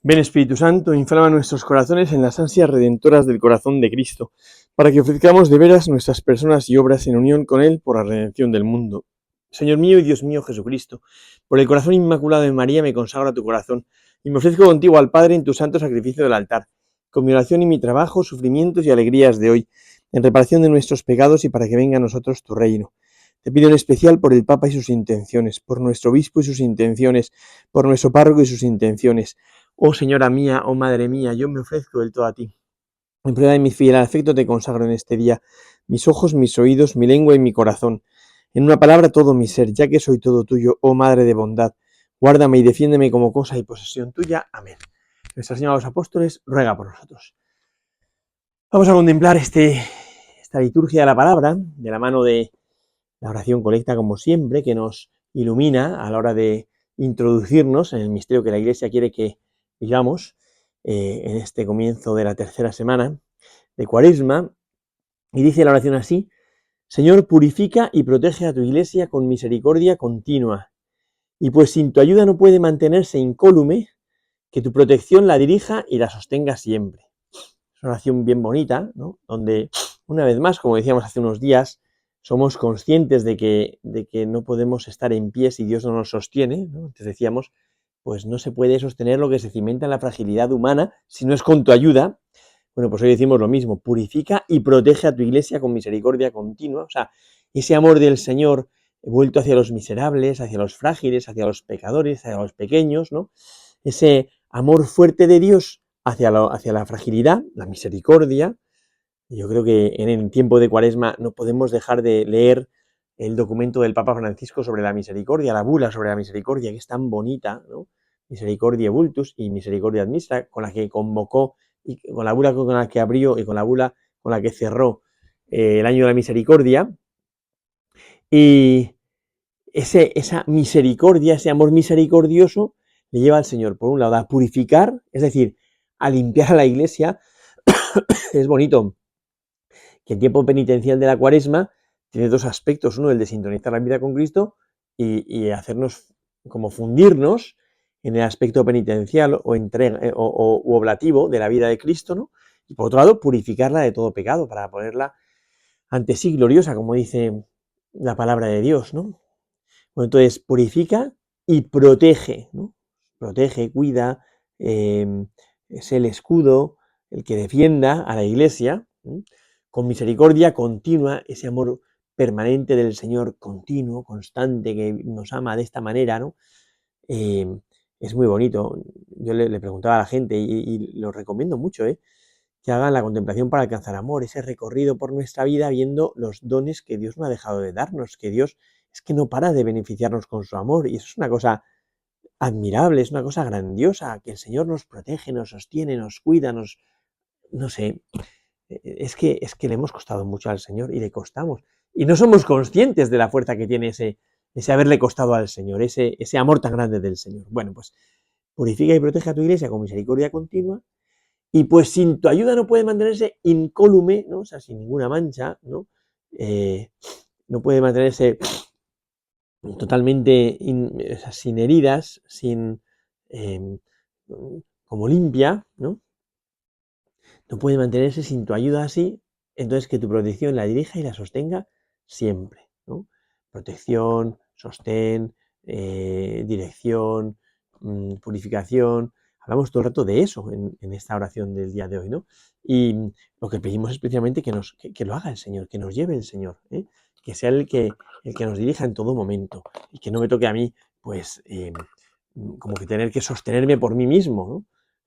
Ven Espíritu Santo, inflama nuestros corazones en las ansias redentoras del corazón de Cristo, para que ofrezcamos de veras nuestras personas y obras en unión con Él por la redención del mundo. Señor mío y Dios mío Jesucristo, por el corazón inmaculado de María me consagro a tu corazón, y me ofrezco contigo al Padre en tu santo sacrificio del altar, con mi oración y mi trabajo, sufrimientos y alegrías de hoy, en reparación de nuestros pecados y para que venga a nosotros tu reino. Te pido en especial por el Papa y sus intenciones, por nuestro obispo y sus intenciones, por nuestro párroco y sus intenciones. Oh Señora mía, oh Madre mía, yo me ofrezco del todo a ti. En prueba de mi fiel afecto te consagro en este día mis ojos, mis oídos, mi lengua y mi corazón. En una palabra todo mi ser, ya que soy todo tuyo, oh Madre de bondad. Guárdame y defiéndeme como cosa y posesión tuya. Amén. Nuestra Señora de los Apóstoles ruega por nosotros. Vamos a contemplar esta liturgia de la palabra, de la mano de la oración colecta, como siempre, que nos ilumina a la hora de introducirnos en el misterio que la Iglesia quiere que vivamos en este comienzo de la tercera semana de Cuaresma. Y dice la oración así: Señor, purifica y protege a tu Iglesia con misericordia continua, y pues sin tu ayuda no puede mantenerse incólume, que tu protección la dirija y la sostenga siempre. Es una oración bien bonita, ¿no? Donde, una vez más, como decíamos hace unos días, somos conscientes de que no podemos estar en pie si Dios no nos sostiene, ¿no? Antes decíamos, pues no se puede sostener lo que se cimenta en la fragilidad humana si no es con tu ayuda. Bueno, pues hoy decimos lo mismo: purifica y protege a tu Iglesia con misericordia continua. O sea, ese amor del Señor vuelto hacia los miserables, hacia los frágiles, hacia los pecadores, hacia los pequeños, ¿no? Ese amor fuerte de Dios hacia la fragilidad, la misericordia. Yo creo que en el tiempo de Cuaresma no podemos dejar de leer el documento del Papa Francisco sobre la misericordia, la bula sobre la misericordia, que es tan bonita, ¿no? Misericordia Vultus y Misericordia Administra, con la que convocó, y con la bula con la que abrió y con la bula con la que cerró el año de la misericordia. Y esa misericordia, ese amor misericordioso, le lleva al Señor, por un lado, a purificar, es decir, a limpiar a la Iglesia. Es bonito que el tiempo penitencial de la Cuaresma tiene dos aspectos: uno, el de sintonizar la vida con Cristo y hacernos como fundirnos en el aspecto penitencial o oblativo de la vida de Cristo, ¿no? Y por otro lado, purificarla de todo pecado para ponerla ante sí gloriosa, como dice la palabra de Dios, ¿no? Bueno, entonces purifica y protege, ¿no? Protege, cuida, es el escudo, el que defienda a la Iglesia, ¿no? Con misericordia continua, ese amor permanente del Señor, continuo, constante, que nos ama de esta manera, ¿no? Es muy bonito. Yo le preguntaba a la gente, y lo recomiendo mucho, que hagan la contemplación para alcanzar amor, ese recorrido por nuestra vida viendo los dones que Dios no ha dejado de darnos, que Dios es que no para de beneficiarnos con su amor, y eso es una cosa admirable, es una cosa grandiosa, que el Señor nos protege, nos sostiene, nos cuida, no sé, es que le hemos costado mucho al Señor y le costamos, y no somos conscientes de la fuerza que tiene ese haberle costado al Señor, ese amor tan grande del Señor. Bueno, pues purifica y protege a tu Iglesia con misericordia continua, y pues sin tu ayuda no puede mantenerse incólume, ¿no? O sea, sin ninguna mancha, ¿no? No puede mantenerse totalmente o sea, sin heridas, eh, como limpia, ¿no? No puede mantenerse sin tu ayuda así. Entonces, que tu protección la dirija y la sostenga siempre, ¿no? Protección, sostén, dirección, purificación. Hablamos todo el rato de eso en esta oración del día de hoy, ¿no? Y lo que pedimos es especialmente que lo haga el Señor, que nos lleve el Señor, que sea el que nos dirija en todo momento, y que no me toque a mí, pues, como que tener que sostenerme por mí mismo, ¿no?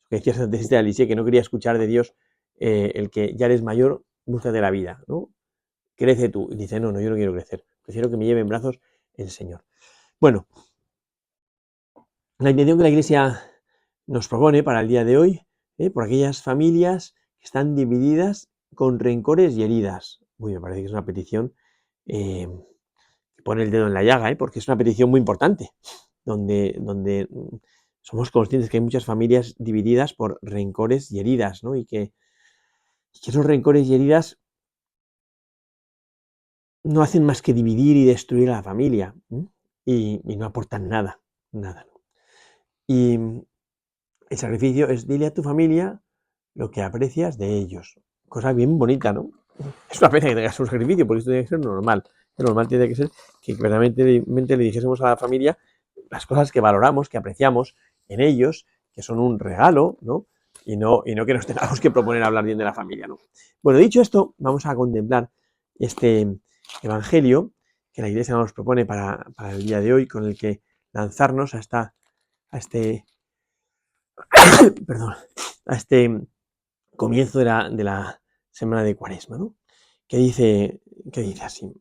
Que decías antes de Alicia, que no quería escuchar de Dios el que ya eres mayor, búscate la vida, ¿no? Crece tú. Y dice, no, yo no quiero crecer, prefiero que me lleve en brazos el Señor. Bueno, la intención que la Iglesia nos propone para el día de hoy, por aquellas familias que están divididas con rencores y heridas. Uy, me parece que es una petición que pone el dedo en la llaga, porque es una petición muy importante, donde somos conscientes que hay muchas familias divididas por rencores y heridas, ¿no? Y que esos rencores y heridas no hacen más que dividir y destruir a la familia, y no aportan nada, nada. Y el sacrificio es dile a tu familia lo que aprecias de ellos. Cosa bien bonita, ¿no? Es una pena que tengas un sacrificio, porque esto tiene que ser normal. Lo normal tiene que ser que verdaderamente le dijésemos a la familia las cosas que valoramos, que apreciamos en ellos, que son un regalo, ¿no? Y no que nos tengamos que proponer hablar bien de la familia, ¿no? Bueno, dicho esto, vamos a contemplar este evangelio que la Iglesia nos propone para el día de hoy, con el que lanzarnos a este perdón, a este comienzo de la semana de Cuaresma, ¿no? Que dice así.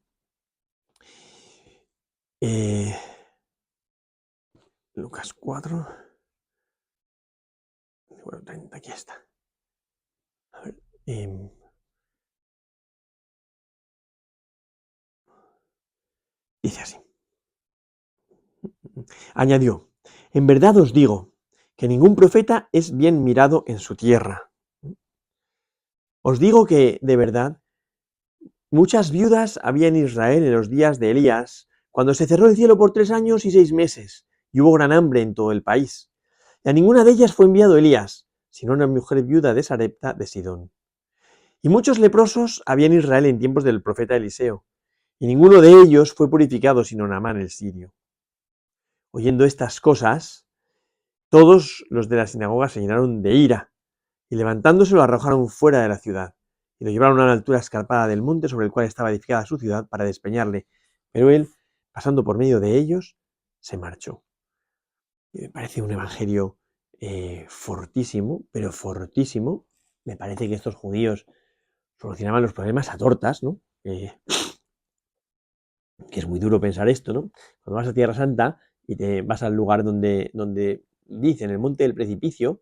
Lucas 4, bueno, 30, aquí está. A ver, dice así. Añadió, en verdad os digo que ningún profeta es bien mirado en su tierra. Os digo que, de verdad, muchas viudas había en Israel en los días de Elías, cuando se cerró el cielo por 3 años y 6 meses, y hubo gran hambre en todo el país. Y a ninguna de ellas fue enviado Elías, sino una mujer viuda de Sarepta de Sidón. Y muchos leprosos había en Israel en tiempos del profeta Eliseo, y ninguno de ellos fue purificado sino Naamán el sirio. Oyendo estas cosas, todos los de la sinagoga se llenaron de ira, y levantándose lo arrojaron fuera de la ciudad, y lo llevaron a una altura escarpada del monte sobre el cual estaba edificada su ciudad para despeñarle. Pero él, pasando por medio de ellos, se marchó. Y me parece un evangelio fortísimo, pero fortísimo. Me parece que estos judíos solucionaban los problemas a tortas, ¿no? Que es muy duro pensar esto, ¿no? Cuando vas a Tierra Santa y te vas al lugar donde dicen el monte del precipicio,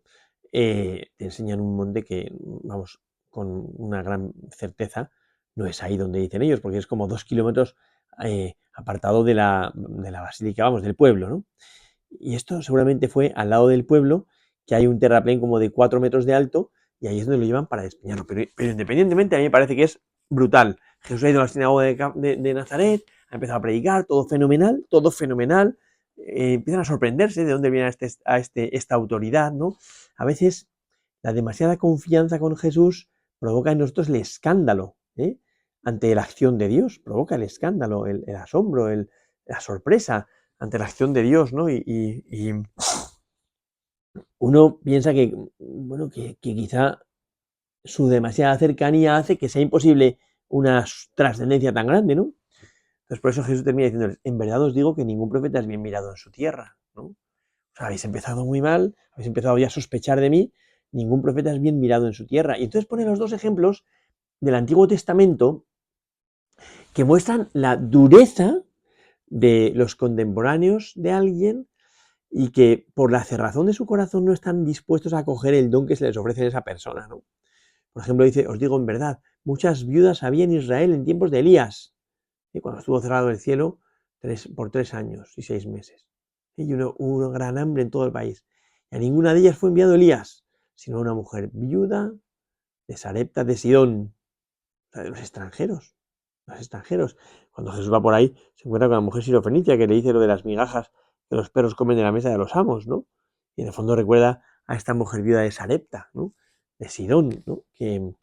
te enseñan un monte que, vamos, con una gran certeza, no es ahí donde dicen ellos, porque es como 2 kilómetros apartado de la basílica, vamos, del pueblo, ¿no? Y esto seguramente fue al lado del pueblo, que hay un terraplén como de 4 metros de alto, y ahí es donde lo llevan para despeñarlo. Pero independientemente, a mí me parece que es brutal. Jesús ha ido a la sinagoga de Nazaret, ha empezado a predicar, todo fenomenal, todo fenomenal. Empiezan a sorprenderse de dónde viene esta autoridad, ¿no? A veces la demasiada confianza con Jesús provoca en nosotros el escándalo, ante la acción de Dios, provoca el escándalo, el asombro, la sorpresa ante la acción de Dios, ¿no? Y uno piensa que, bueno, que quizá su demasiada cercanía hace que sea imposible una trascendencia tan grande, ¿no? Entonces por eso Jesús termina diciéndoles, en verdad os digo que ningún profeta es bien mirado en su tierra, ¿no? O sea, habéis empezado muy mal, habéis empezado ya a sospechar de mí, ningún profeta es bien mirado en su tierra. Y entonces pone los dos ejemplos del Antiguo Testamento que muestran la dureza de los contemporáneos de alguien y que por la cerrazón de su corazón no están dispuestos a acoger el don que se les ofrece a esa persona, ¿no? Por ejemplo, dice, os digo en verdad, muchas viudas había en Israel en tiempos de Elías, cuando estuvo cerrado el cielo por 3 años y 6 meses. Y hubo una gran hambre en todo el país. Y a ninguna de ellas fue enviado Elías, sino una mujer viuda de Sarepta de Sidón, o sea, de los extranjeros. Los extranjeros. Cuando Jesús va por ahí, se encuentra con la mujer sirofenicia que le dice lo de las migajas que los perros comen de la mesa de los amos, ¿no? Y en el fondo recuerda a esta mujer viuda de Sarepta, ¿no? De Sidón, ¿no? Que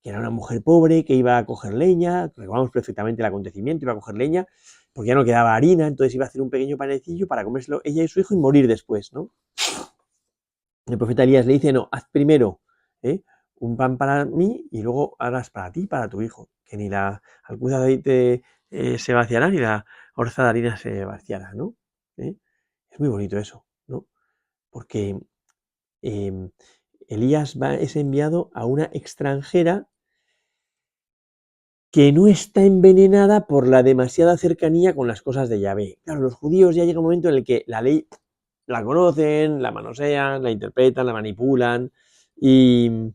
era una mujer pobre que iba a coger leña, recordamos perfectamente el acontecimiento, iba a coger leña, porque ya no quedaba harina, entonces iba a hacer un pequeño panecillo para comérselo ella y su hijo y morir después, ¿no? El profeta Elías le dice, no, haz primero un pan para mí y luego harás para ti y para tu hijo, que ni la alcuza de aceite se vaciará ni la orza de harina se vaciará, ¿no? Es muy bonito eso, ¿no? Porque Elías es enviado a una extranjera que no está envenenada por la demasiada cercanía con las cosas de Yahvé. Claro, los judíos ya llega un momento en el que la ley la conocen, la manosean, la interpretan, la manipulan y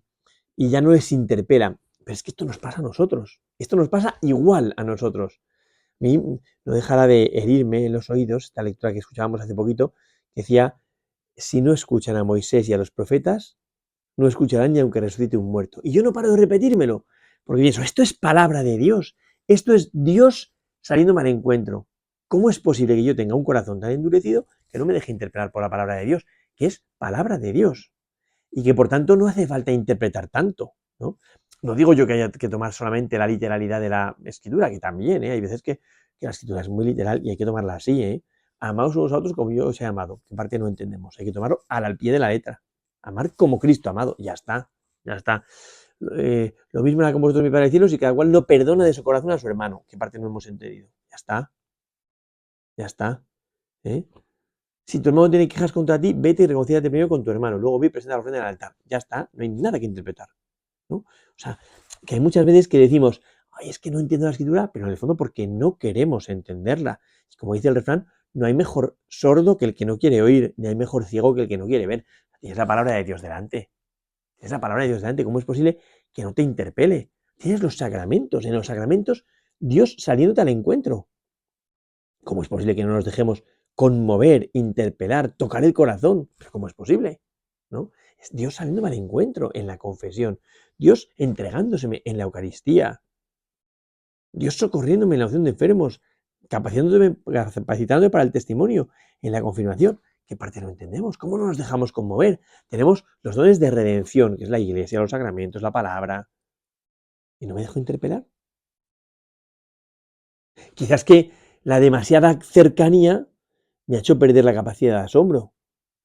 ya no les interpela. Pero es que esto nos pasa a nosotros. Esto nos pasa igual a nosotros. A mí no dejará de herirme en los oídos esta lectura que escuchábamos hace poquito, que decía, si no escuchan a Moisés y a los profetas, no escucharán ni aunque resucite un muerto. Y yo no paro de repetírmelo, porque pienso, esto es palabra de Dios, esto es Dios saliéndome al encuentro. ¿Cómo es posible que yo tenga un corazón tan endurecido que no me deje interpelar por la palabra de Dios? que es palabra de Dios y que por tanto no hace falta interpretar tanto, ¿no? No digo yo que haya que tomar solamente la literalidad de la escritura, que también, hay veces que la escritura es muy literal y hay que tomarla así, amaos unos a otros como yo os he amado, que en parte no entendemos, hay que tomarlo al pie de la letra, amar como Cristo amado, ya está, ya está. Lo mismo era con vosotros, mi Padre del cielo, si cada cual no perdona de su corazón a su hermano, que parte no hemos entendido, ya está, ya está, ¿eh? Si tu hermano tiene quejas contra ti, vete y reconcíliate primero con tu hermano, luego ve y presenta la ofrenda en el altar, ya está, no hay nada que interpretar, ¿no? O sea, que hay muchas veces que decimos, ay, es que no entiendo la escritura, pero en el fondo porque no queremos entenderla. Y como dice el refrán, no hay mejor sordo que el que no quiere oír, ni hay mejor ciego que el que no quiere ver. Tienes la palabra de Dios delante. Tienes la palabra de Dios delante. ¿Cómo es posible que no te interpele? Tienes los sacramentos. En los sacramentos, Dios saliéndote al encuentro. ¿Cómo es posible que no nos dejemos conmover, interpelar, tocar el corazón? ¿Pero cómo es posible? ¿No? Es Dios saliéndome al encuentro en la confesión, Dios entregándoseme en la Eucaristía, Dios socorriéndome en la oración de enfermos, capacitándome para el testimonio en la confirmación. ¿Qué parte no entendemos? ¿Cómo no nos dejamos conmover? Tenemos los dones de redención, que es la iglesia, los sacramentos, la palabra. ¿Y no me dejo interpelar? Quizás que la demasiada cercanía me ha hecho perder la capacidad de asombro.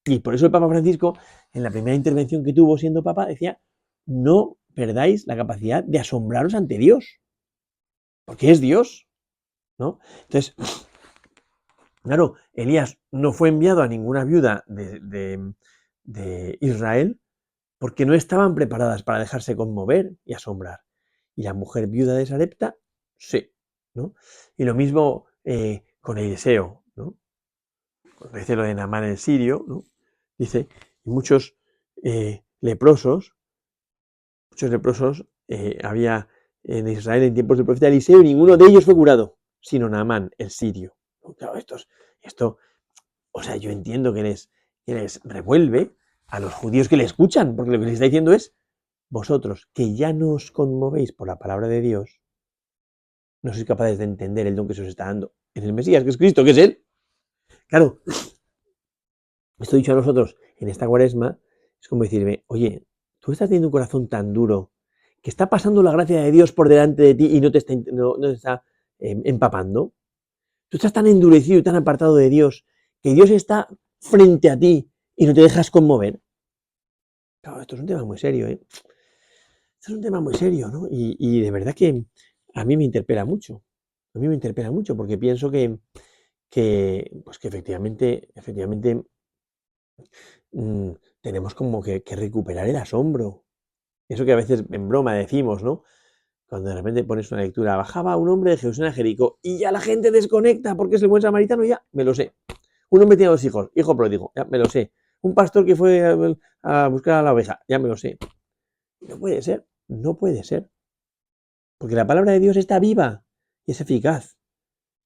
Y por eso el Papa Francisco, en la primera intervención que tuvo siendo Papa, decía, no perdáis la capacidad de asombraros ante Dios, porque es Dios, ¿no? Entonces, claro, Elías no fue enviado a ninguna viuda de Israel porque no estaban preparadas para dejarse conmover y asombrar. Y la mujer viuda de Sarepta, sí, ¿no? Y lo mismo con Eliseo, ¿no? Cuando dice lo de Naamán el sirio, ¿no? Dice, muchos leprosos había en Israel en tiempos del profeta Eliseo y ninguno de ellos fue curado, sino Naamán, el sirio. Claro, esto, o sea, yo entiendo que les revuelve a los judíos que le escuchan, porque lo que les está diciendo es, vosotros que ya no os conmovéis por la palabra de Dios, no sois capaces de entender el don que se os está dando en el Mesías, que es Cristo, que es Él. Claro, esto dicho a nosotros en esta cuaresma, es como decirme, oye, tú estás teniendo un corazón tan duro que está pasando la gracia de Dios por delante de ti y no te está empapando. Tú estás tan endurecido y tan apartado de Dios que Dios está frente a ti y no te dejas conmover. Claro, esto es un tema muy serio, ¿eh? Esto es un tema muy serio, ¿no? Y de verdad que a mí me interpela mucho. A mí me interpela mucho porque pienso pues que efectivamente tenemos como que recuperar el asombro. Eso que a veces en broma decimos, ¿no? Cuando de repente pones una lectura, bajaba un hombre de Jerusalén a Jericó y ya la gente desconecta porque es el buen samaritano, ya me lo sé. Un hombre tiene 2 hijos, hijo pródigo, ya me lo sé. Un pastor que fue a buscar a la oveja, ya me lo sé. No puede ser, no puede ser. Porque la palabra de Dios está viva y es eficaz.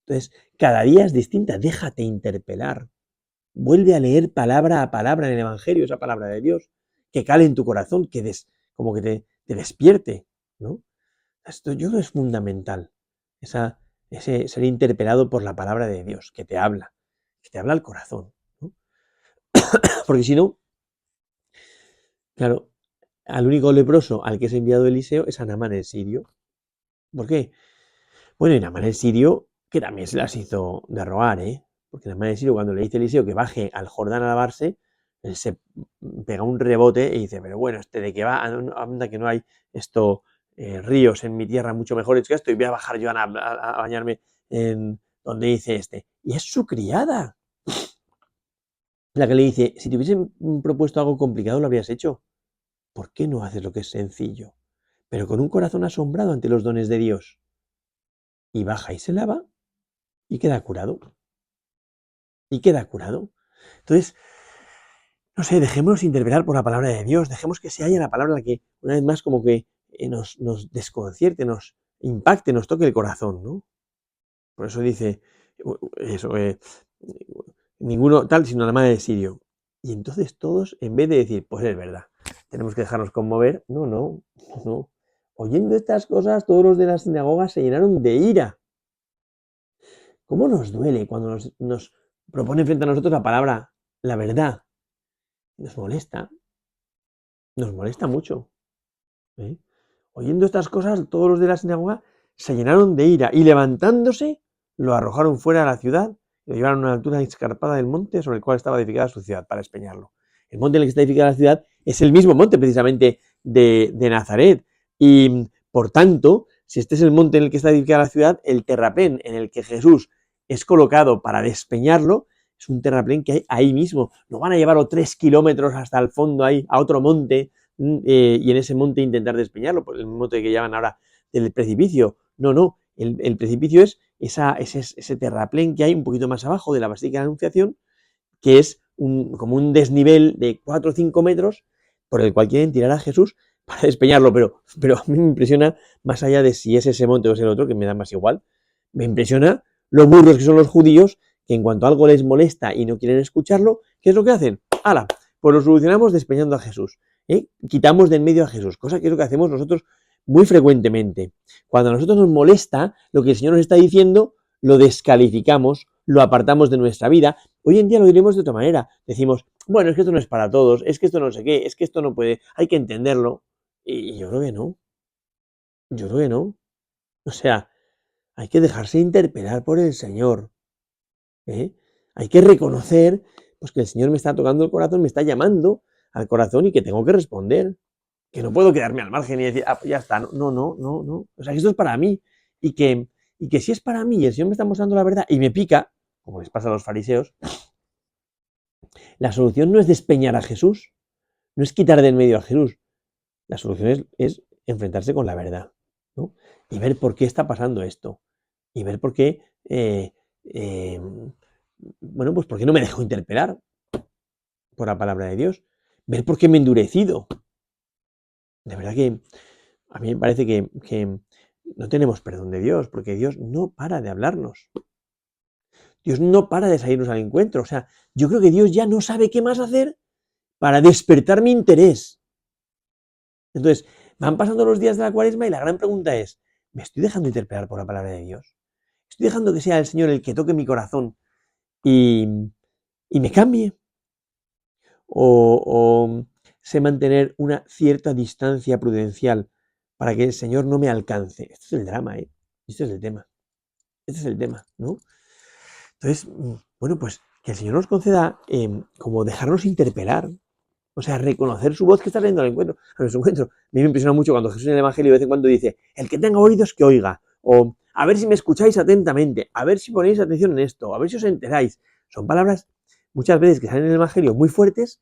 Entonces, cada día es distinta, déjate interpelar. Vuelve a leer palabra a palabra en el Evangelio, esa palabra de Dios, que cale en tu corazón, como que te despierte, ¿no? Esto yo creo que es fundamental, ese ser interpelado por la palabra de Dios, que te habla al corazón, ¿no? Porque si no, claro, al único leproso al que es enviado Eliseo es a Naamán el sirio. ¿Por qué? Bueno, y Naamán el sirio, que también se las hizo de rogar, ¿eh? Porque Naamán el sirio, cuando le dice Eliseo que baje al Jordán a lavarse, él se pega un rebote y dice, pero bueno, ¿de qué va? Anda que no hay ríos en mi tierra mucho mejores que esto y voy a bajar yo a bañarme en donde dice este. Y es su criada la que le dice, si te hubiesen propuesto algo complicado lo habrías hecho. ¿Por qué no haces lo que es sencillo? Pero con un corazón asombrado ante los dones de Dios. Y baja y se lava y queda curado. Y queda curado. Entonces, no sé, dejémonos interpelar por la palabra de Dios, dejemos que se haya la palabra la que, una vez más, como que nos desconcierte, nos impacte, nos toque el corazón, ¿no? Por eso dice eso, ninguno tal sino la madre de Sirio. Y entonces todos, en vez de decir, pues es verdad, tenemos que dejarnos conmover, no. Oyendo estas cosas, todos los de las sinagogas se llenaron de ira. ¿Cómo nos duele cuando nos proponen frente a nosotros la palabra, la verdad? nos molesta mucho. ¿Eh? Oyendo estas cosas, todos los de la sinagoga se llenaron de ira y levantándose, lo arrojaron fuera de la ciudad y lo llevaron a una altura escarpada del monte sobre el cual estaba edificada su ciudad para despeñarlo. El monte en el que está edificada la ciudad es el mismo monte precisamente de Nazaret y por tanto, si este es el monte en el que está edificada la ciudad, el terraplén en el que Jesús es colocado para despeñarlo es un terraplén que hay ahí mismo. No van a llevarlo 3 kilómetros hasta el fondo ahí, a otro monte, y en ese monte intentar despeñarlo, por el monte que llaman ahora del precipicio. No, no, el precipicio es ese terraplén que hay un poquito más abajo de la Basílica de la Anunciación, que es como un desnivel de 4 o 5 metros por el cual quieren tirar a Jesús para despeñarlo, pero a mí me impresiona, más allá de si es ese monte o es el otro, que me da más igual, me impresiona lo burros que son los judíos, que en cuanto algo les molesta y no quieren escucharlo, ¿qué es lo que hacen? ¡Hala! Pues lo solucionamos despeñando a Jesús. Quitamos de en medio a Jesús, cosa que es lo que hacemos nosotros muy frecuentemente. Cuando a nosotros nos molesta lo que el Señor nos está diciendo, lo descalificamos, lo apartamos de nuestra vida. Hoy en día lo diremos de otra manera. Decimos, bueno, es que esto no es para todos, es que esto no sé qué, es que esto no puede, hay que entenderlo. Y yo creo que no, yo creo que no. O sea, hay que dejarse interpelar por el Señor. ¿Eh? Hay que reconocer pues, que el Señor me está tocando el corazón, me está llamando al corazón y que tengo que responder. Que no puedo quedarme al margen y decir, ah, pues ya está, no, no, no, no. O sea, que esto es para mí. Y que si es para mí y el Señor me está mostrando la verdad y me pica, como les pasa a los fariseos, la solución no es despeñar a Jesús, no es quitar de en medio a Jesús. La solución es enfrentarse con la verdad, ¿no? Y ver por qué está pasando esto. Y ver por qué, bueno, pues por qué no me dejo interpelar por la palabra de Dios. Ver por qué me he endurecido. De verdad que a mí me parece que no tenemos perdón de Dios, porque Dios no para de hablarnos. Dios no para de salirnos al encuentro. O sea, yo creo que Dios ya no sabe qué más hacer para despertar mi interés. Entonces, van pasando los días de la Cuaresma y la gran pregunta es, ¿me estoy dejando interpelar por la palabra de Dios? ¿Estoy dejando que sea el Señor el que toque mi corazón y, y me cambie? ¿O sé mantener una cierta distancia prudencial para que el Señor no me alcance? Este es el drama, ¿eh? Este es el tema. Este es el tema, ¿no? Entonces, bueno, pues que el Señor nos conceda como dejarnos interpelar, o sea, reconocer su voz que está saliendo al encuentro, a nuestro encuentro. A mí me impresiona mucho cuando Jesús en el Evangelio de vez en cuando dice, el que tenga oídos que oiga, o a ver si me escucháis atentamente, a ver si ponéis atención en esto, a ver si os enteráis. Son palabras muchas veces que salen en el Evangelio muy fuertes,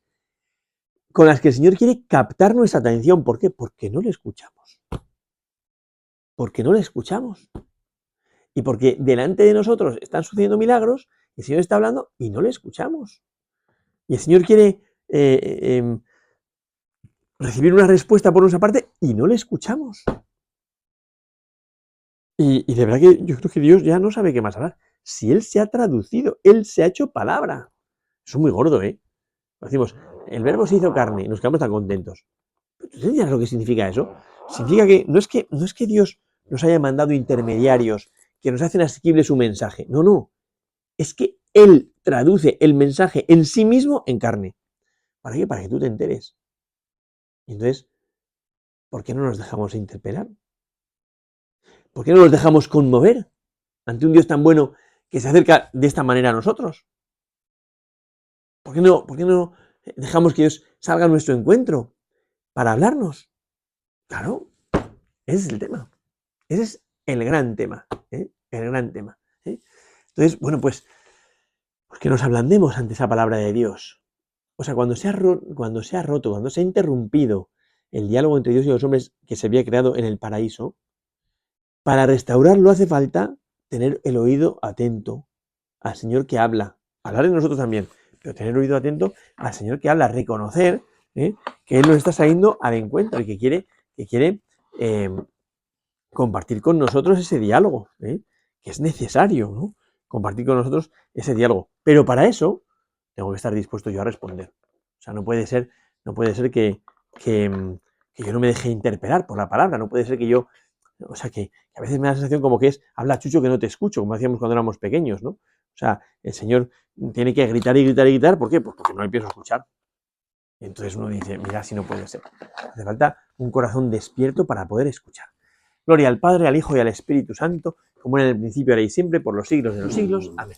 con las que el Señor quiere captar nuestra atención. ¿Por qué? Porque no le escuchamos. Porque no le escuchamos. Y porque delante de nosotros están sucediendo milagros, el Señor está hablando y no le escuchamos. Y el Señor quiere recibir una respuesta por nuestra parte y no le escuchamos. Y de verdad que yo creo que Dios ya no sabe qué más hablar. Si Él se ha traducido, Él se ha hecho palabra. Eso es muy gordo, ¿eh? Decimos, el verbo se hizo carne y nos quedamos tan contentos. ¿Tú entiendes lo que significa eso? Significa que no es que Dios nos haya mandado intermediarios que nos hacen asequible su mensaje. No, no. Es que Él traduce el mensaje en sí mismo en carne. ¿Para qué? Para que tú te enteres. Entonces, ¿por qué no nos dejamos interpelar? ¿Por qué no nos dejamos conmover ante un Dios tan bueno que se acerca de esta manera a nosotros? ¿Por qué no dejamos que Dios salga a nuestro encuentro para hablarnos? Claro, ese es el tema. Ese es el gran tema. ¿Eh? El gran tema. ¿Eh? Entonces, bueno, pues que nos ablandemos ante esa palabra de Dios. O sea, cuando se ha roto, cuando se ha interrumpido el diálogo entre Dios y los hombres que se había creado en el paraíso, para restaurarlo hace falta tener el oído atento al Señor que habla, hablar de nosotros también, pero tener el oído atento al Señor que habla, reconocer que Él nos está saliendo al encuentro y que quiere compartir con nosotros ese diálogo, que es necesario, ¿no? Compartir con nosotros ese diálogo. Pero para eso tengo que estar dispuesto yo a responder. O sea, no puede ser que yo no me deje interpelar por la palabra, no puede ser que yo, o sea, que a veces me da la sensación como que es, habla Chucho que no te escucho, como hacíamos cuando éramos pequeños, ¿no? O sea, el Señor tiene que gritar y gritar y gritar, ¿por qué? Pues porque no le empiezo a escuchar. Y entonces uno dice, mira si no puede ser. Hace falta un corazón despierto para poder escuchar. Gloria al Padre, al Hijo y al Espíritu Santo, como era en el principio, ahora y siempre, por los siglos de los siglos. Amén.